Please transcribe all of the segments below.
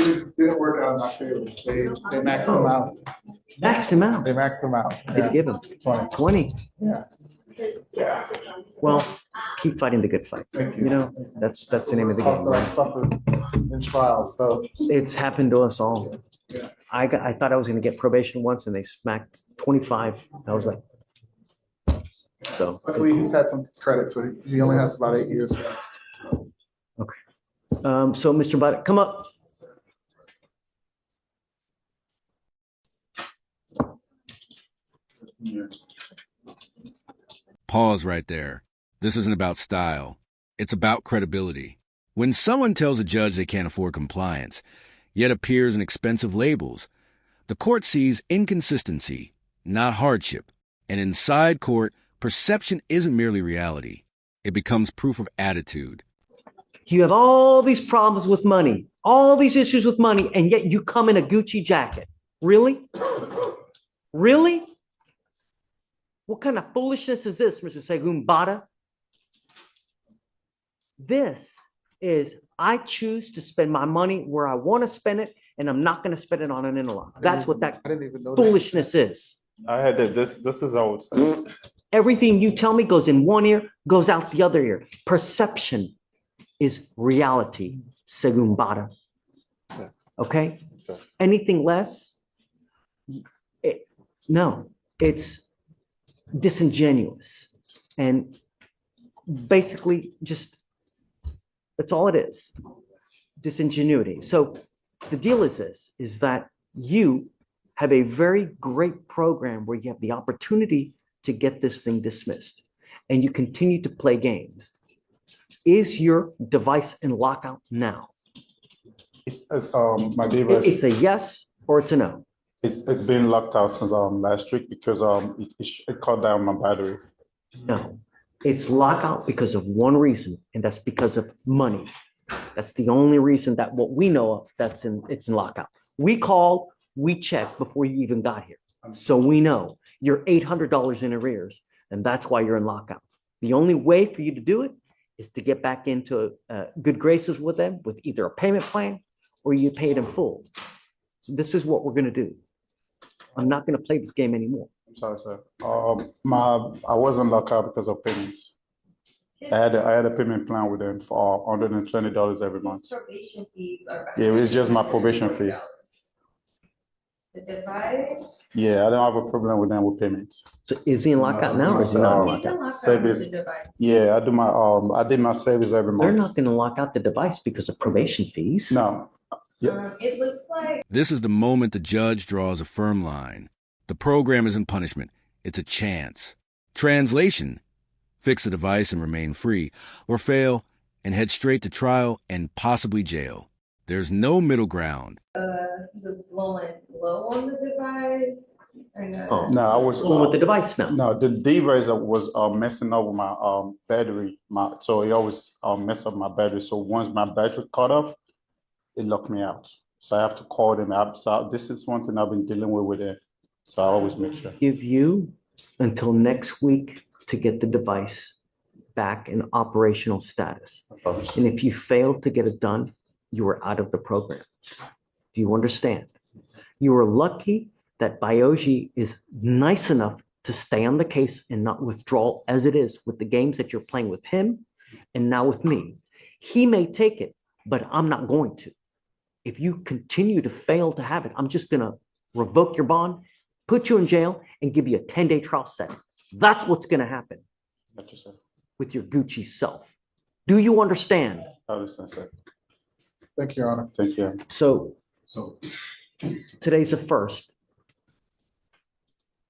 didn't work out in my favor. They maxed him out. Maxed him out. They maxed him out. Did you give him 20. 20? Yeah. Yeah. Well, keep fighting the good fight. Thank you. You know, that's the name of the Cost game. that I suffered in trials. So It's happened to us all. Yeah. I thought I was going to get probation once, and they smacked 25. I was like, so. luckily he's had some credit, so he only has about 8 years left. So Mr. Butt, come up. Pause right there. This isn't about style. It's about credibility. When someone tells a judge they can't afford compliance, yet appears in expensive labels, the court sees inconsistency, not hardship. And inside court, perception isn't merely reality. It becomes proof of attitude. You have all these problems with money, all these issues with money, and yet you come in a Gucci jacket. Really? Really? What kind of foolishness is this, Mr. Segumbada? This is, I choose to spend my money where I want to spend it, and I'm not going to spend it on an interlock. That's what that foolishness is. I had that. This is old stuff. Everything you tell me goes in one ear, goes out the other ear. Perception is reality, Segumbada. Okay? Anything less? No, it's disingenuous. And basically just, that's all it is. Disingenuity. So the deal is this, is that you have a very great program where you have the opportunity to get this thing dismissed, and you continue to play games. Is your device in lockout now? My device. It's a yes or it's a no. It's been locked out since last week because it cut down my battery. No, it's lockout because of one reason, and that's because of money. That's the only reason that what we know of it's in lockout. We called, we checked before you even got here. So we know you're $800 in arrears, and that's why you're in lockout. The only way for you to do it is to get back into good graces with them with either a payment plan or you pay it in full. So this is what we're going to do. I'm not going to play this game anymore. I'm sorry, sir. I wasn't locked out because of payments. I had a payment plan with them for $120 every month. Probation fees are. Yeah, it was just my probation fee. The device. Yeah, I don't have a problem with them with payments. So is he in lockout now or is he not in He's in lockout? lockout Service. with the device. Yeah, I did my service every They're month. not going to lock out the device because of probation fees. No. Yeah. It looks like. This is the moment the judge draws a firm line. The program isn't punishment. It's a chance. Translation: fix the device and remain free, or fail and head straight to trial and possibly jail. There's no middle ground. He was blowing low on the device. Oh. No, I was Going with the device now. No, the device was messing up with my battery. So it always messed up my battery. So once my battery cut off, it locked me out. So I have to call them up. So this is one thing I've been dealing with it. So I always make sure. Give you until next week to get the device back in operational status. And if you fail to get it done, you are out of the program. Do you understand? You are lucky that Bioji is nice enough to stay on the case and not withdraw as it is with the games that you're playing with him and now with me. He may take it, but I'm not going to. If you continue to fail to have it, I'm just going to revoke your bond, put you in jail, and give you a 10-day trial setting. That's what's going to happen with your Gucci self. Do you understand? I understand, sir. Thank you, Your Honor. Thank you. So today's the 1st.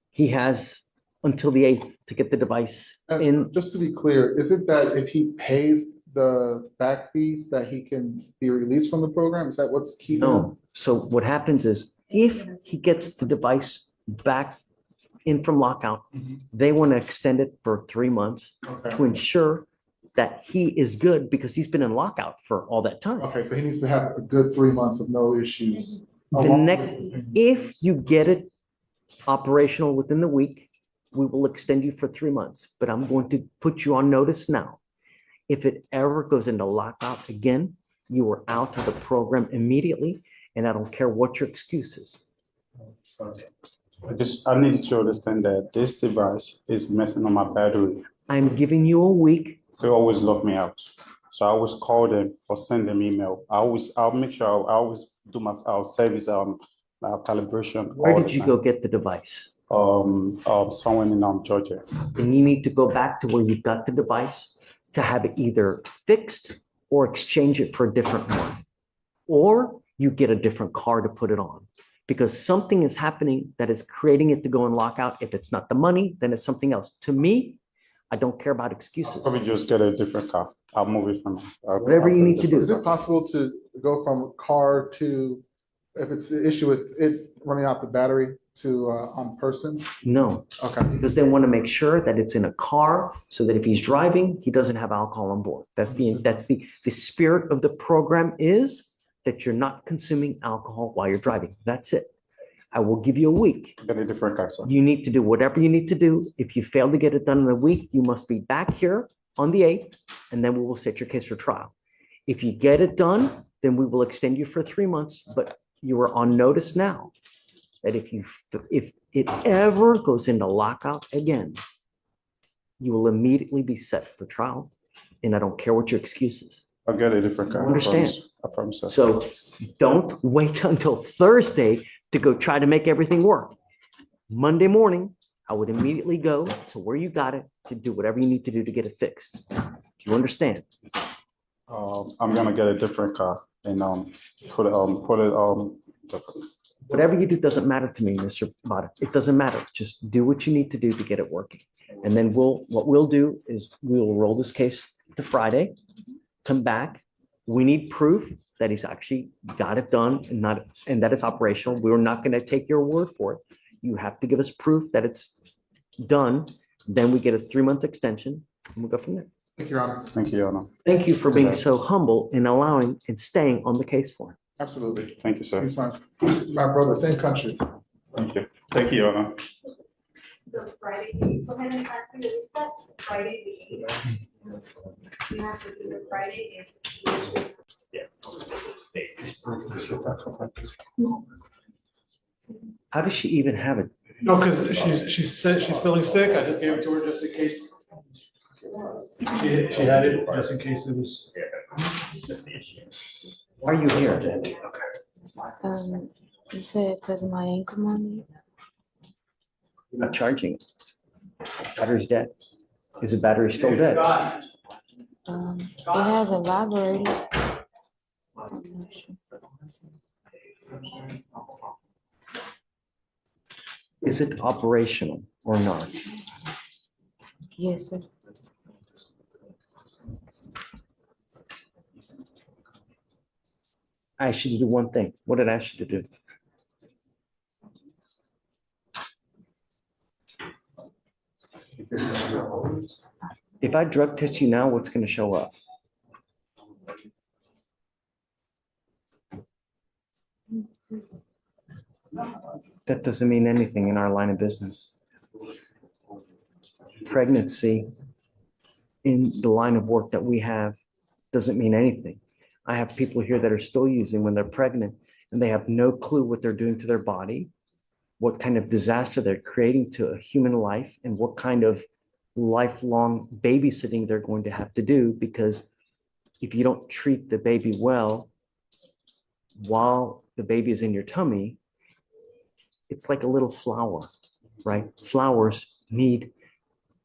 He has until the 8th to get the device in. And just to be clear, is it that if he pays the back fees that he can be released from the program? Is that what's keeping him? No. So what happens is if he gets the device back in from lockout, they want to extend it for 3 months to ensure that he is good because he's been in lockout for all that time. Okay, so he needs to have a good 3 months of no issues. If you get it operational within the week, we will extend you for 3 months, but I'm going to put you on notice now. If it ever goes into lockout again, you are out of the program immediately, And I don't care what your excuse is. I need to understand that this device is messing on my battery. I'm giving you a week. They always lock me out. So I always call them or send them email. I'll make sure I always do my service calibration. Where all did the you time. go get the device? Someone in Georgia. And you need to go back to where you got the device to have it either fixed or exchange it for a different one. Or you get a different car to put it on. Because something is happening that is creating it to go and lock out. If it's not the money, then it's something else. To me, I don't care about excuses. Probably just get a different car. I'll move it from. Whatever you need to do. Is it possible to go from car to, if it's the issue with it running out the battery, to on person? No, Okay. because they want to make sure that it's in a car so that if he's driving, he doesn't have alcohol on board. That's the spirit of the program is that you're not consuming alcohol while you're driving. That's it. I will give you a week. Get a different car, sir. You need to do whatever you need to do. If you fail to get it done in a week, you must be back here on the 8th, and then we will set your case for trial. If you get it done, then we will extend you for 3 months, but you are on notice now that if it ever goes into lockout again, you will immediately be set for trial, and I don't care what your excuse is. I'll get a different car. Understand? I promise. Sir. So don't wait until Thursday to go try to make everything work. Monday morning, I would immediately go to where you got it to do whatever you need to do to get it fixed. Do you understand? I'm gonna get a different car and put it. Whatever you do doesn't matter to me, Mr. Bada. It doesn't matter. Just do what you need to do to get it working. And then what we'll do is we will roll this case to Friday, come back. We need proof that he's actually got it done and that it's operational. We're not going to take your word for it. You have to give us proof that it's done. Then we get a 3-month extension and we'll go from there. Thank you, Your Honor. Thank you, Your Honor. Thank you for being so humble in allowing and staying on the case for him. Absolutely. Thank you, sir. He's my brother, same country. Thank you. Thank you, Your Honor. So Friday, go ahead and ask me to reset, Friday the 8th. You have to do it Friday if. How does she even have it? No, because she said she's feeling sick. I just gave it to her just in case. She had it just in case it was. Why are you here? You said because of my ankle money. You're not charging it. Battery's dead. Is the battery still dead? It has evaporated. I'm not sure. Is it operational or not? Yes, sir. I asked you to do one thing. What did I ask you to do? If I drug test you now, what's going to show up? That doesn't mean anything in our line of business. Pregnancy in the line of work that we have doesn't mean anything. I have people here that are still using when they're pregnant and they have no clue what they're doing to their body, what kind of disaster they're creating to a human life, and what kind of lifelong babysitting they're going to have to do, because if you don't treat the baby well while the baby is in your tummy, it's like a little flower, right? Flowers need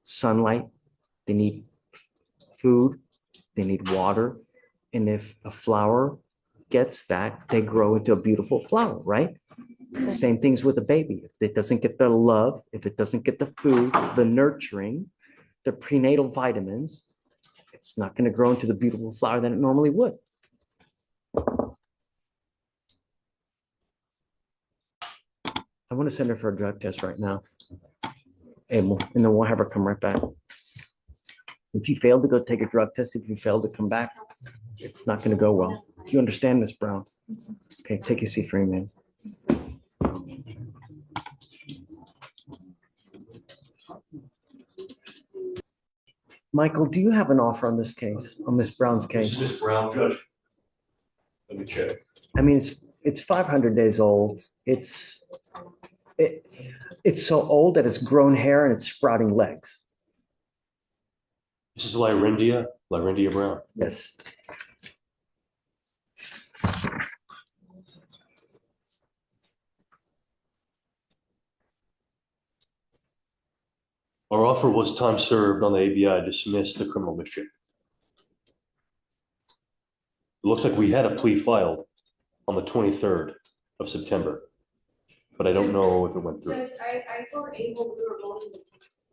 sunlight, they need food, they need water. And if a flower gets that, they grow into a beautiful flower, right? Same things with a baby. If it doesn't get the love, if it doesn't get the food, the nurturing, the prenatal vitamins, it's not going to grow into the beautiful flower that it normally would. I want to send her for a drug test right now. And then we'll have her come right back. If you fail to go take a drug test, if you fail to come back, it's not going to go well. Do you understand, Miss Brown? Okay, take your seat for a minute. Michael, do you have an offer on this case, on Miss Brown's case? Miss Brown, Judge? Let me check. I mean, it's 500 days old. It's so old that it's grown hair and it's sprouting legs. This is Lyrindia brown. Yes. Our offer was time served on the ABI, dismissed the criminal mischief. It looks like we had a plea filed on the 23rd of September, but I don't know if it went through. Judge, I told Abel we were voting the case.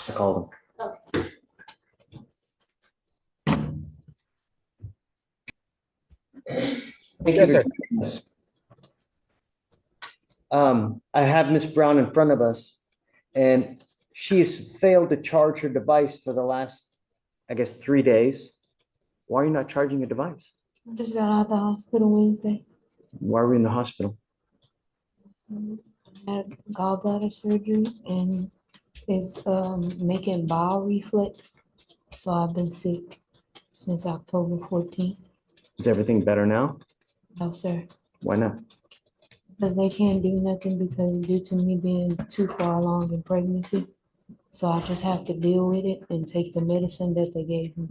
I called him. Thank Yes, you. sir. I have Miss Brown in front of us, and she's failed to charge her device for the last, I guess, 3 days. Why are you not charging your device? I just got out of the hospital Wednesday. Why are we in the hospital? I had gallbladder surgery and it's making bowel reflex. So I've been sick since October 14th. Is everything better now? No, sir. Why not? Because they can't do nothing because due to me being too far along in pregnancy. So I just have to deal with it and take the medicine that they gave me.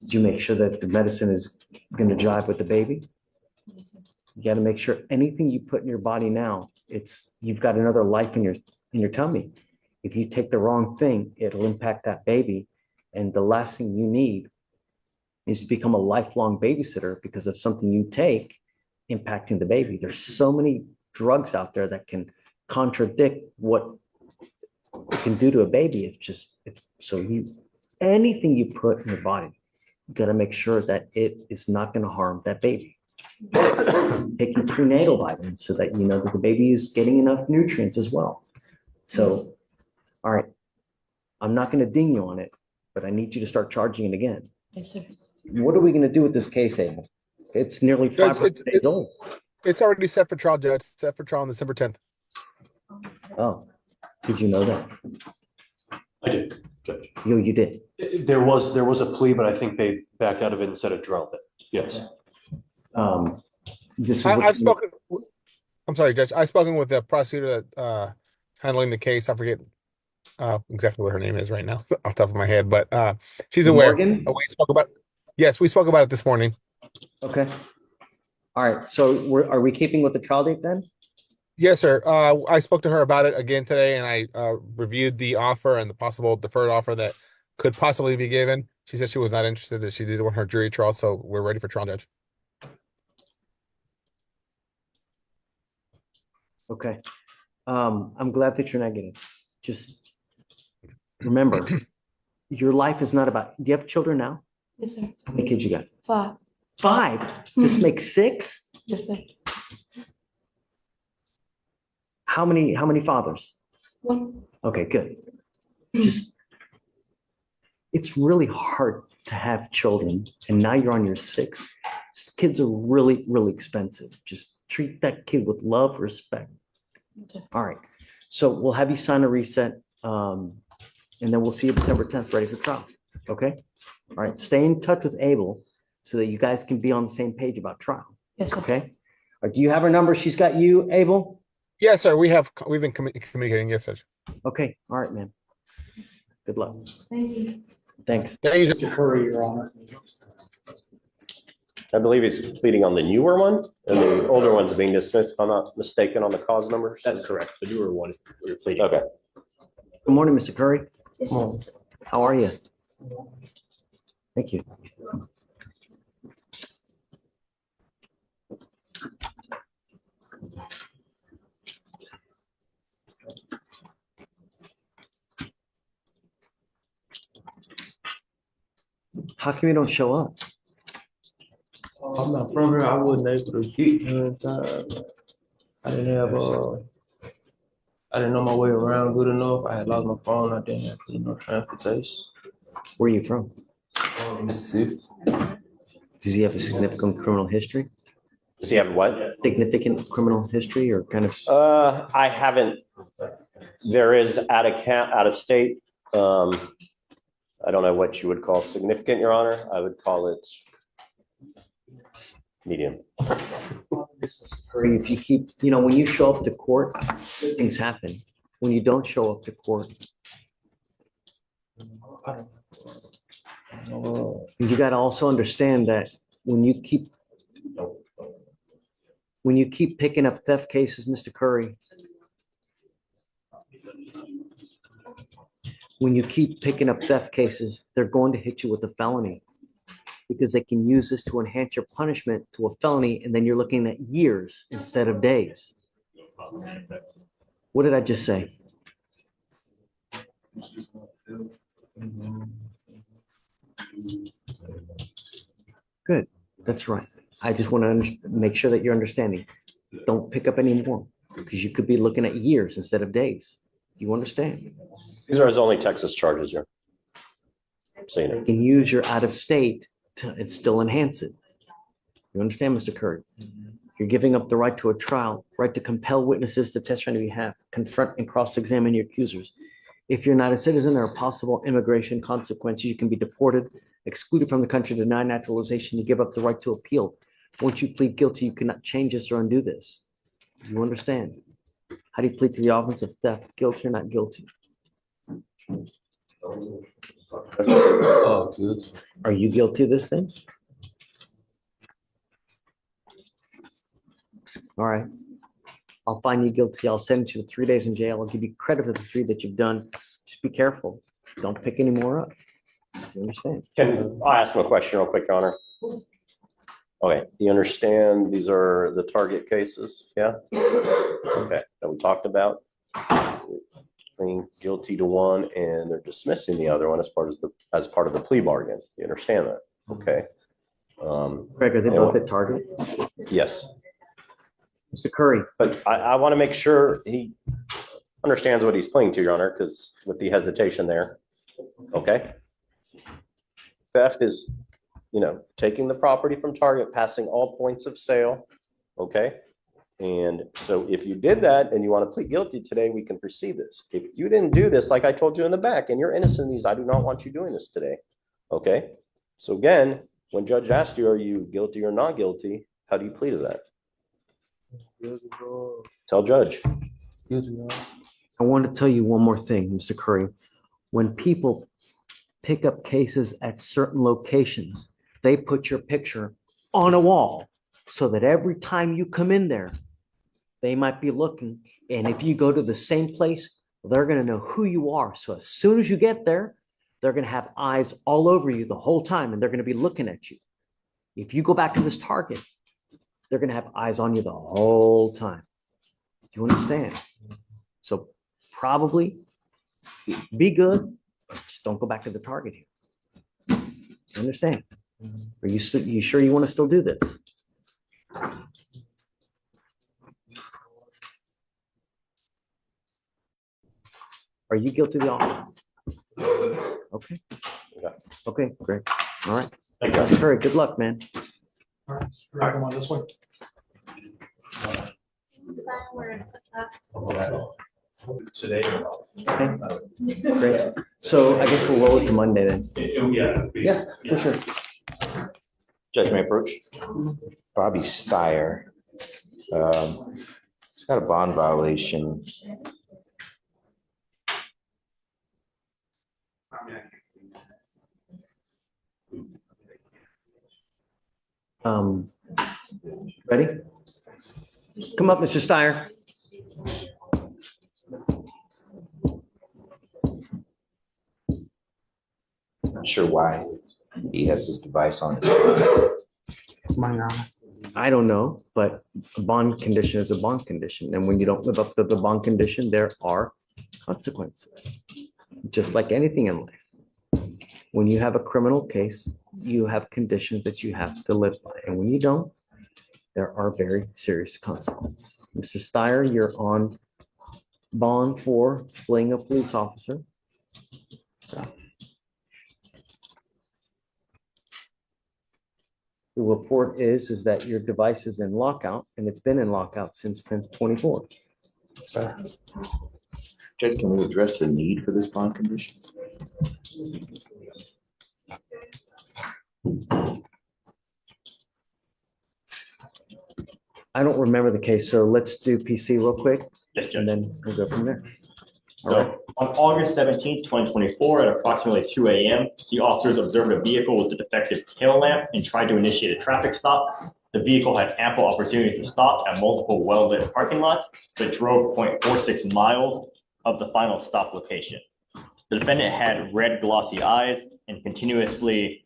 Did you make sure that the medicine is going to jive with the baby? You got to make sure anything you put in your body now, you've got another life in your tummy. If you take the wrong thing, it'll impact that baby. And the last thing you need is to become a lifelong babysitter because of something you take impacting the baby. There's so many drugs out there that can contradict what it can do to a baby. Anything you put in your body, you got to make sure that it is not going to harm that baby. Taking prenatal vitamins so that you know that the baby is getting enough nutrients as well. So, Yes. all right, I'm not going to ding you on it, but I need you to start charging it again. Yes, sir. What are we going to do with this case, Abel? It's nearly 500 days old. It's already set for trial, Judge. It's set for trial on December 10th. Oh, did you know that? I did, Judge. You did. There was a plea, but I think they backed out of it and said it dropped it. Yes. This is I've spoken. I'm sorry, Judge. I've spoken with the prosecutor that handling the case. I forget exactly what her name is right now off the top of my head, but she's aware. Morgan? We spoke about. Yes, we spoke about it this morning. Okay. All right. So are we keeping with the trial date then? Yes, sir. I spoke to her about it again today, and I reviewed the offer and the possible deferred offer that could possibly be given. She said she was not interested, that she did want her jury trial, so we're ready for trial, Judge. Okay. I'm glad that you're negative. Just remember, your life is not about, do you have children now? Yes, sir. How many kids you got? 5. 5? This makes 6? Yes, sir. How many fathers? 1. Okay, good. Just, it's really hard to have children, and now you're on your 6th. Kids are really, really expensive. Just treat that kid with love, respect. Okay. All right. So we'll have you sign a reset, and then we'll see you December 10th, ready for trial. Okay? All right. Stay in touch with Abel so that you guys can be on the same page about trial. Yes, sir. Okay? All right, do you have her number? She's got you, Abel? Yes, sir. We've been communicating. Yes, Judge. Okay. All right, man. Good luck. Thank you. Thanks. Thank you, Judge. Mr. Curry, Your Honor. I believe he's pleading on the newer one, and the older one's being dismissed, if I'm not mistaken, on the cause numbers. That's correct. The newer one we're pleading. Okay. Good morning, Mr. Curry. Yes, sir. How are you? Thank you. How come you don't show up? I'm not from here. I wasn't able to get here in time. I didn't have I didn't know my way around good enough. I had lost my phone. I didn't have transportation. Where are you from? Mississippi. Does he have a significant criminal history? Does he have what? Significant criminal history or kind of? I haven't. There is out of state. I don't know what you would call significant, Your Honor. I would call it medium. Or if you keep, when you show up to court, things happen. When you don't show up to court, you got to also understand that when you keep picking up theft cases, Mr. Curry, when you keep picking up theft cases, they're going to hit you with a felony because they can use this to enhance your punishment to a felony, and then you're looking at years instead of days. What did I just say? Good. That's right. I just want to make sure that you're understanding. Don't pick up any more because you could be looking at years instead of days. You understand? These are his only Texas charges here. So you know. You can use your out of state and still enhance it. You understand, Mr. Curry? You're giving up the right to a trial, right to compel witnesses to testify on your behalf, confront and cross-examine your accusers. If you're not a citizen, there are possible immigration consequences. You can be deported, excluded from the country, denied naturalization. You give up the right to appeal. Once you plead guilty, you cannot change this or undo this. You understand? How do you plead to the offense of theft? Guilty or not guilty? Oh, good. Are you guilty of this thing? All right. I'll find you guilty. I'll send you to 3 days in jail. I'll give you credit for the 3 that you've done. Just be careful. Don't pick any more up. You understand? I'll ask him a question real quick, Your Honor? Okay, you understand these are the target cases, yeah? Okay, that we talked about. Pleading guilty to one and they're dismissing the other one as part of the plea bargain. You understand that? Okay. Greg, are they both at target? Yes. Mr. Curry. But I want to make sure he understands what he's pleading to, Your Honor, because with the hesitation there. Okay. Theft is, taking the property from target, passing all points of sale. Okay. And so if you did that and you want to plead guilty today, we can proceed this. If you didn't do this, like I told you in the back, and you're innocent of these, I do not want you doing this today. Okay. So again, when judge asked you, are you guilty or not guilty? How do you plead to that? Tell judge. I want to tell you one more thing, Mr. Curry. When people pick up cases at certain locations, they put your picture on a wall so that every time you come in there, they might be looking. And if you go to the same place, they're going to know who you are. So as soon as you get there, they're going to have eyes all over you the whole time, and they're going to be looking at you. If you go back to this target, they're going to have eyes on you the whole time. Do you understand? So probably be good, but just don't go back to the target here. You understand? Are you sure you want to still do this? Are you guilty of the offense? Okay. Okay, great. All right. Thank you. Mr. Curry, good luck, man. All right, come on this way. Today. Okay, great. So I guess we'll roll it to Monday then. Yeah, for sure. Judge may approach. Bobby Steyer. He's got a bond violation. Ready? Come up, Mr. Steyer. Not sure why he has this device on his phone. I don't know, but a bond condition is a bond condition. And when you don't live up to the bond condition, there are consequences, just like anything in life. When you have a criminal case, you have conditions that you have to live by. And when you don't, there are very serious consequences. Mr. Steyer, you're on bond for fleeing a police officer. So the report is that your device is in lockout, and it's been in lockout since 10/24. Sorry. Judge, can we address the need for this bond condition? I don't remember the case, so let's do PC real quick Yes, Judge. and then we'll go from there. All right. So on August 17th, 2024, at approximately 2 a.m., the officers observed a vehicle with a defective tail lamp and tried to initiate a traffic stop. The vehicle had ample opportunities to stop at multiple well-lit parking lots, but drove 0.46 miles of the final stop location. The defendant had red glossy eyes and continuously,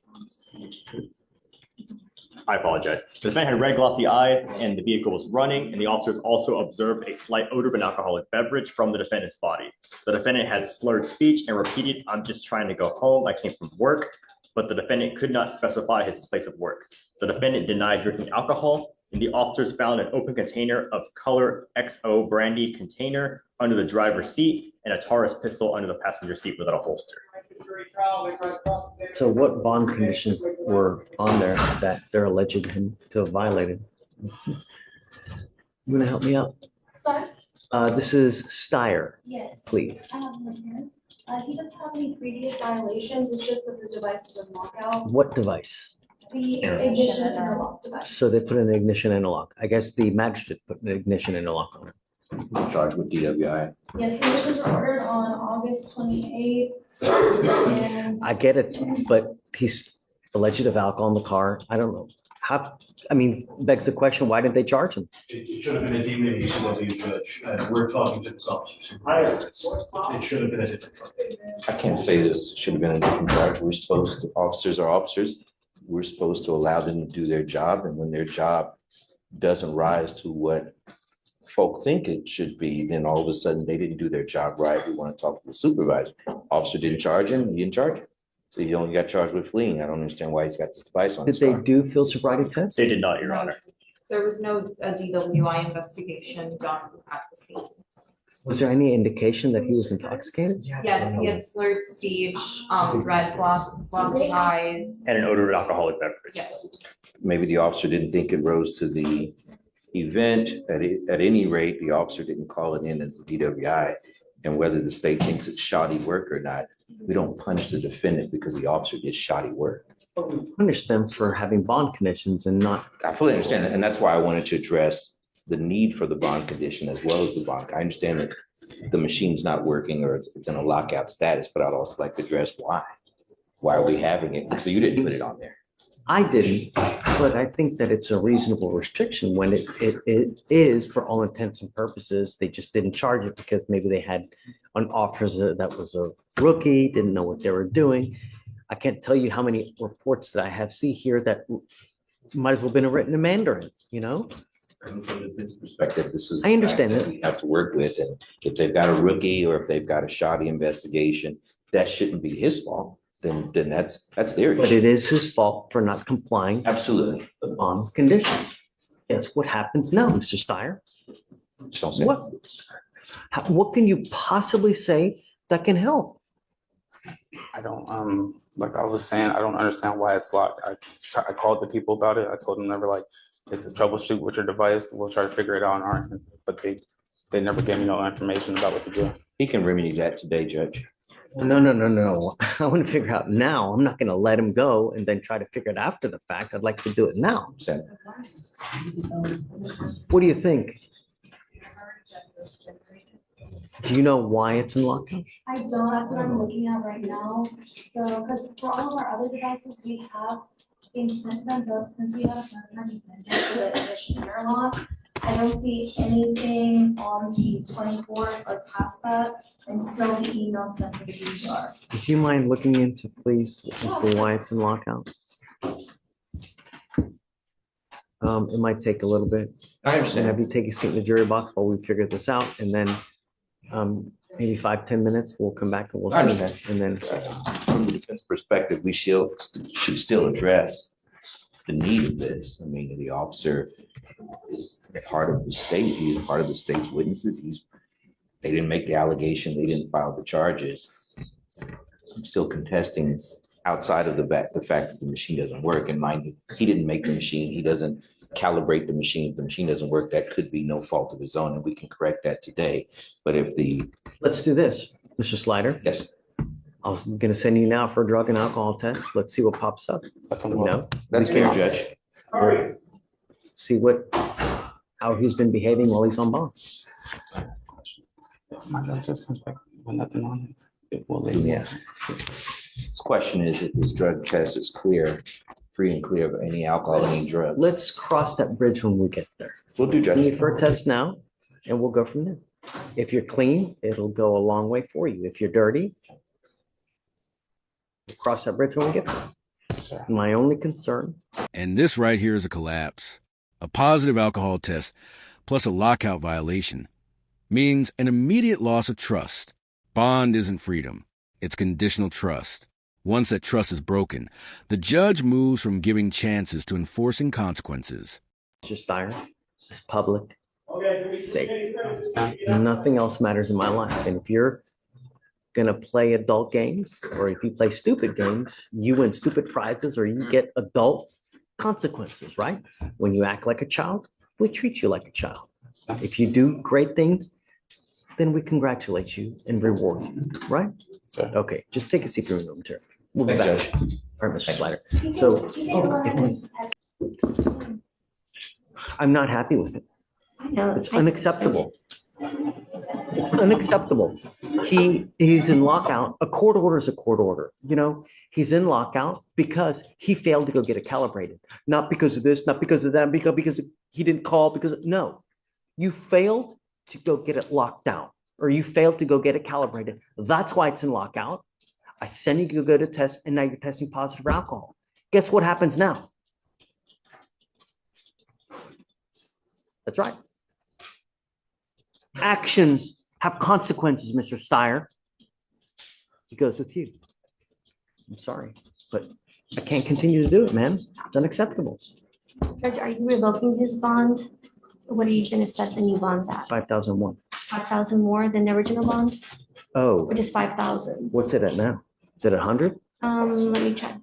I apologize. The defendant had red glossy eyes and the vehicle was running, and the officers also observed a slight odor of an alcoholic beverage from the defendant's body. The defendant had slurred speech and repeated, "I'm just trying to go home. I came from work," but the defendant could not specify his place of work. The defendant denied drinking alcohol, and the officers found an open container of color XO brandy container under the driver's seat and a Taurus pistol under the passenger seat without a holster. So what bond conditions were on there that they're alleging him to have violated? Let's see. You want to help me out? Sorry? This is Steyer, Yes. please. I have him here. He doesn't have any previous violations, it's just that the device is a lockout. What device? The ignition interlock device. So they put an ignition interlock. I guess the magistrate put an ignition interlock on it. Charged with DWI. Yes, conditions were ordered on August 28th. And I get it, but he's alleged of alcohol in the car. I don't know. How, I mean, begs the question, why did they charge him? It should have been a DWCW judge, and we're talking to this officer. It should have been a different charge. I can't say this should have been a different charge. We're supposed to, officers are officers. We're supposed to allow them to do their job, and when their job doesn't rise to what folk think it should be, then all of a sudden they didn't do their job right. We want to talk to the supervisor. Officer didn't charge him, he didn't charge him. So he only got charged with fleeing. I don't understand why he's got this device on Did his they car. do field sobriety tests? They did not, Your Honor. There was no DWI investigation done at the scene. Was there any indication that he was intoxicated? Yes, he had slurred speech, red glossy eyes. And an odor of alcoholic beverage. Yes. Maybe the officer didn't think it rose to the event. At any rate, the officer didn't call it in as a DWI. And whether the state thinks it's shoddy work or not, we don't punish the defendant because the officer did shoddy work. Punish them for having bond conditions and not. I fully understand that, and that's why I wanted to address the need for the bond condition as well as the bond. I understand that the machine's not working or it's in a lockout status, but I'd also like to address why. Why are we having it? So you didn't put it on there. I didn't, but I think that it's a reasonable restriction when it is, for all intents and purposes, they just didn't charge it because maybe they had an officer that was a rookie, didn't know what they were doing. I can't tell you how many reports that I have see here that might as well have been written in Mandarin, you know? From the defense perspective, this is. I understand that we have to work with, and if they've got a rookie or if they've got a shoddy investigation, that shouldn't be his fault. Then that's their issue. But it is his fault for not complying. Absolutely. The bond condition. That's what happens now, Mr. Steyer. Just don't say What can you possibly say that can help? I don't, like I was saying, I don't understand why it's locked. I called the people about it. I told them never like, it's a troubleshoot with your device. We'll try to figure it out on our end. But they never gave me no information about what to do. He can remedy that today, Judge. No. I want to figure out now. I'm not going to let him go and then try to figure it after the fact. I'd like to do it now. What do you think? Do you know why it's in lockout? I don't, that's what I'm looking at right now. So, because for all of our other devices, we have things sent to them, but since we have a third party vendor for the ignition interlock, I don't see anything on the 24th or past that until the email sent to the DVR. Would you mind looking into, please, as to why it's in lockout? It might take a little bit. I understand. Have you take a seat in the jury box while we figure this out, and then maybe 5-10 minutes, we'll come back and we'll I see. understand. And then From the defense perspective, we should still address the need of this. I mean, the officer is part of the state. He is part of the state's witnesses. They didn't make the allegation. They didn't file the charges. I'm still contesting outside of the fact that the machine doesn't work. And mind you, he didn't make the machine. He doesn't calibrate the machine. If the machine doesn't work, that could be no fault of his own, and we can correct that today. But if let's do this, Mr. Slider. Yes. I was going to send you now for a drug and alcohol test. Let's see what pops up. You know, That's fair, Judge. See what how he's been behaving while he's on bond. My judge just comes back with nothing on it. It will leave me. Yes. The question is if this drug test is clear, free and clear of any alcohol, any drugs. Let's cross that bridge when we get there. We'll do, Judge. Send you for a test now, and we'll go from there. If you're clean, it'll go a long way for you. If you're dirty, we'll cross that bridge when we get there. Sir. My only concern. And this right here is a collapse. A positive alcohol test plus a lockout violation means an immediate loss of trust. Bond isn't freedom. It's conditional trust. Once that trust is broken, the judge moves from giving chances to enforcing consequences. Mr. Steyer, it's public safety. Nothing else matters in my life. And if you're going to play adult games, or if you play stupid games, you win stupid prizes or you get adult consequences, right? When you act like a child, we treat you like a child. If you do great things, then we congratulate you and reward you, right? Sir. Okay, just take a seat for a moment, Chair. We'll be back. All right, Mr. Slider. So I'm not happy with it. It's unacceptable. It's unacceptable. He's in lockout. A court order is a court order. You know, he's in lockout because he failed to go get it calibrated. Not because of this, not because of that, because he didn't call, no. You failed to go get it locked down, or you failed to go get it calibrated. That's why it's in lockout. I send you to go to test, and now you're testing positive for alcohol. Guess what happens now? That's right. Actions have consequences, Mr. Steyer. He goes with you. I'm sorry, but I can't continue to do it, man. It's unacceptable. Judge, are you revoking his bond? What are you gonna set the new bonds at? 5,001. 5,000 more than the original bond, Oh, which is 5,000? what's it at now? Is it 100? Let me check.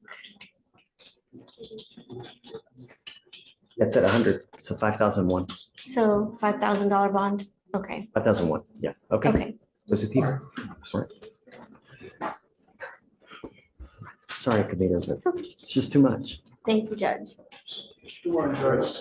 It's at 100, so 5,001. So $5,000 bond, okay. 5,001, yeah, okay. Okay. Goes with you. All right. Sorry, Kavita, but it's just too much. Thank you, Judge. Sure, Judge.